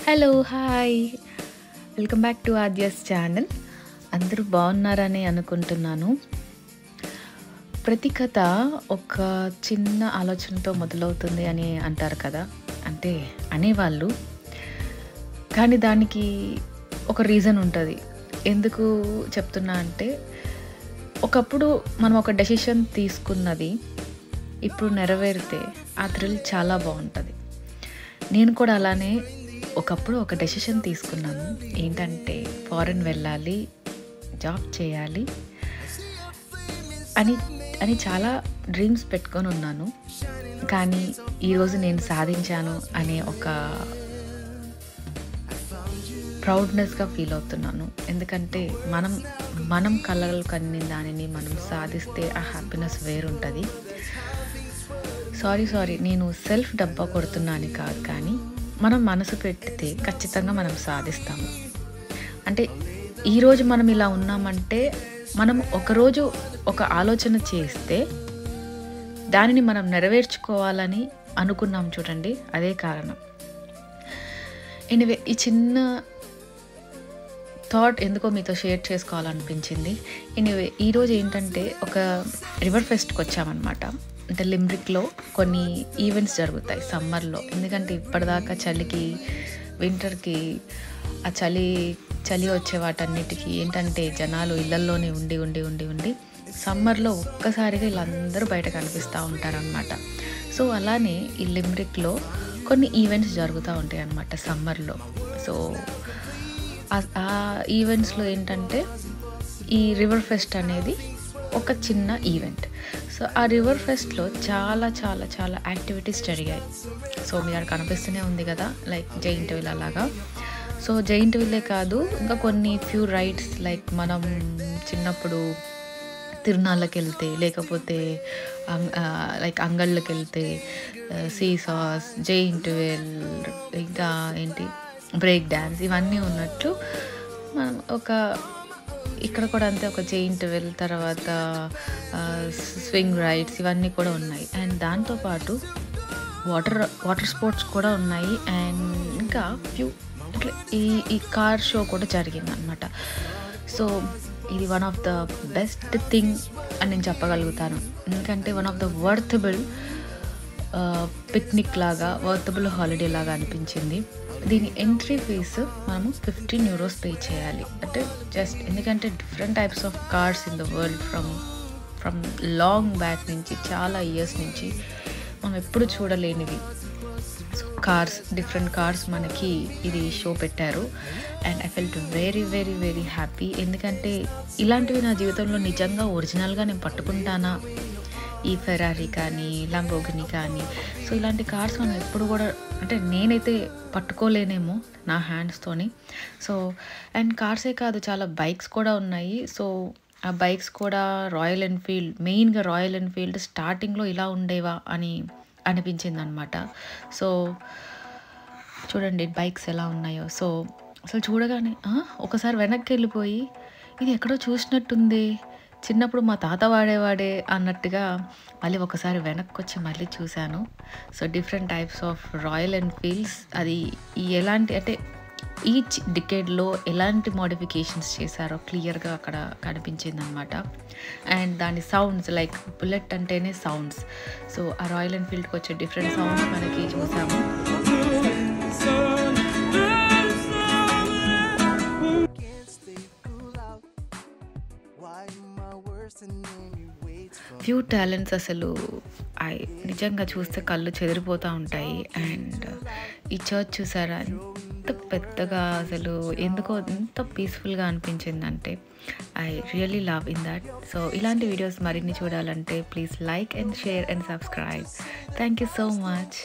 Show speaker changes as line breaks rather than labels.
Hello hi welcome back to Aadya's channel. అందరూ బాగున్నారని అనుకుంటున్నాను. ప్రతి కథ ఒక చిన్న ఆలోచనతో మొదలవుతుంది అని అంటారు కదా, అంటే అనేవాళ్ళు. కానీ దానికి ఒక రీజన్ ఉంటుంది. ఎందుకు చెప్తున్నా అంటే, ఒకప్పుడు మనం ఒక డెసిషన్ తీసుకున్నది ఇప్పుడు నెరవేరితే ఆ థ్రిల్ చాలా బాగుంటుంది. నేను కూడా అలానే ఒకప్పుడు ఒక డెసిషన్ తీసుకున్నాను. ఏంటంటే ఫారెన్ వెళ్ళాలి, జాబ్ చేయాలి అని చాలా డ్రీమ్స్ పెట్టుకొని ఉన్నాను. కానీ ఈరోజు నేను సాధించాను అనే ఒక ప్రౌడ్నెస్గా ఫీల్ అవుతున్నాను. ఎందుకంటే మనం కలలు కన్ని దానిని మనం సాధిస్తే ఆ హ్యాపీనెస్ వేరుంటుంది. సారీ నేను సెల్ఫ్ డబ్బా కొడుతున్నాను కాదు, కానీ మనం మనసు పెడితే ఖచ్చితంగా మనం సాధిస్తాము. అంటే ఈరోజు మనం ఇలా ఉన్నామంటే మనం ఒకరోజు ఒక ఆలోచన చేస్తే దానిని మనం నెరవేర్చుకోవాలని అనుకున్నాం చూడండి, అదే కారణం. ఎనీవే, ఈ చిన్న థాట్ ఎందుకో మీతో షేర్ చేసుకోవాలనిపించింది. ఎనీవే, ఈరోజు ఏంటంటే ఒక రివర్ ఫెస్ట్కి వచ్చామన్నమాట. అంటే లిమ్రిక్లో కొన్ని ఈవెంట్స్ జరుగుతాయి సమ్మర్లో. ఎందుకంటే ఇప్పటిదాకా చలికి, వింటర్కి, ఆ చలి వచ్చే వాటన్నిటికీ ఏంటంటే జనాలు ఇళ్లల్లోనే ఉండి సమ్మర్లో ఒక్కసారిగా వీళ్ళందరూ బయట కనిపిస్తూ ఉంటారనమాట. సో అలానే ఈ లిమ్రిక్లో కొన్ని ఈవెంట్స్ జరుగుతూ ఉంటాయి అన్నమాట సమ్మర్లో. సో ఆ ఈవెంట్స్లో ఏంటంటే ఈ రివర్ ఫెస్ట్ అనేది ఒక చిన్న ఈవెంట్. సో ఆ రివర్ ఫెస్ట్లో చాలా చాలా చాలా యాక్టివిటీస్ జరిగాయి. సో మీ అక్కడ కనిపిస్తూనే ఉంది కదా, లైక్ జైంట్ వీల్ అలాగా. సో జైంట్ వీలే కాదు, ఇంకా కొన్ని ఫ్యూ రైడ్స్, లైక్ మనం చిన్నప్పుడు తిరునాళ్ళకి వెళ్తే, లేకపోతే లైక్ అంగళ్ళకి వెళ్తే సీసాస్, జైంట్ వీల్, ఇంకా ఏంటి బ్రేక్ డ్యాన్స్, ఇవన్నీ ఉన్నట్లు మనం ఇక్కడ కూడా అంతే ఒక జైంట్ వీల్, తర్వాత స్వింగ్ రైడ్స్, ఇవన్నీ కూడా ఉన్నాయి. అండ్ దాంతోపాటు వాటర్ స్పోర్ట్స్ కూడా ఉన్నాయి. అండ్ ఇంకా ఫ్యూ ఇట్లా ఈ కార్ షో కూడా జరిగింది అనమాట. సో ఇది one of the best thing అని నేను చెప్పగలుగుతాను. ఎందుకంటే one of the worthable picnic లాగా, వర్తబుల్ హాలిడే లాగా అనిపించింది. దీని ఎంట్రీ ఫీజు మనము €15 పే చేయాలి. అంటే జస్ట్ ఎందుకంటే different types of cars in the world, from long back నుంచి, చాలా ఇయర్స్ నుంచి మనం ఎప్పుడు చూడలేనివి. సో డిఫరెంట్ కార్స్ మనకి ఇది షో పెట్టారు. And I felt very very very happy. ఎందుకంటే ఇలాంటివి నా జీవితంలో నిజంగా ఒరిజినల్గా నేను పట్టుకుంటానా, ఈ ఫెరారీ కానీ, లంబోర్గిని కానీ. సో ఇలాంటి కార్స్ మనం ఎప్పుడు కూడా, అంటే నేనైతే పట్టుకోలేనేమో నా హ్యాండ్స్తోని. సో అండ్ కార్సే కాదు, చాలా బైక్స్ కూడా ఉన్నాయి. సో ఆ బైక్స్ కూడా మెయిన్గా రాయల్ ఎన్ఫీల్డ్ స్టార్టింగ్లో ఇలా ఉండేవా అని అనిపించింది అనమాట. సో చూడండి బైక్స్ ఎలా ఉన్నాయో. సో అసలు చూడగానే ఒకసారి వెనక్కి వెళ్ళిపోయి, ఇది ఎక్కడో చూసినట్టుంది, చిన్నప్పుడు మా తాత వాడేవాడే అన్నట్టుగా మళ్ళీ ఒకసారి వెనక్కి వచ్చి మళ్ళీ చూశాను. So different types of royal Enfields, అది ఎలాంటి, అంటే ఈచ్ డికేడ్లో ఎలాంటి మోడిఫికేషన్స్ చేశారో క్లియర్గా అక్కడ కనిపించింది అనమాట. అండ్ దాని సౌండ్స్, లైక్ బుల్లెట్ అంటేనే సౌండ్స్. సో ఆ రాయల్ ఎన్ఫీల్డ్కి వచ్చే డిఫరెంట్ సౌండ్స్ మనకి చూసాము. ఫ్యూ టాలెంట్స్ అసలు నిజంగా చూస్తే కళ్ళు చెదిరిపోతూ ఉంటాయి. అండ్ ఈ చర్చ్ చూసారా, ఎంత పెద్దగా, అసలు ఎందుకో ఎంత పీస్ఫుల్గా అనిపించిందంటే I really love in that. So ఇలాంటి వీడియోస్ మరిన్ని చూడాలంటే please like and share and subscribe. Thank you so much.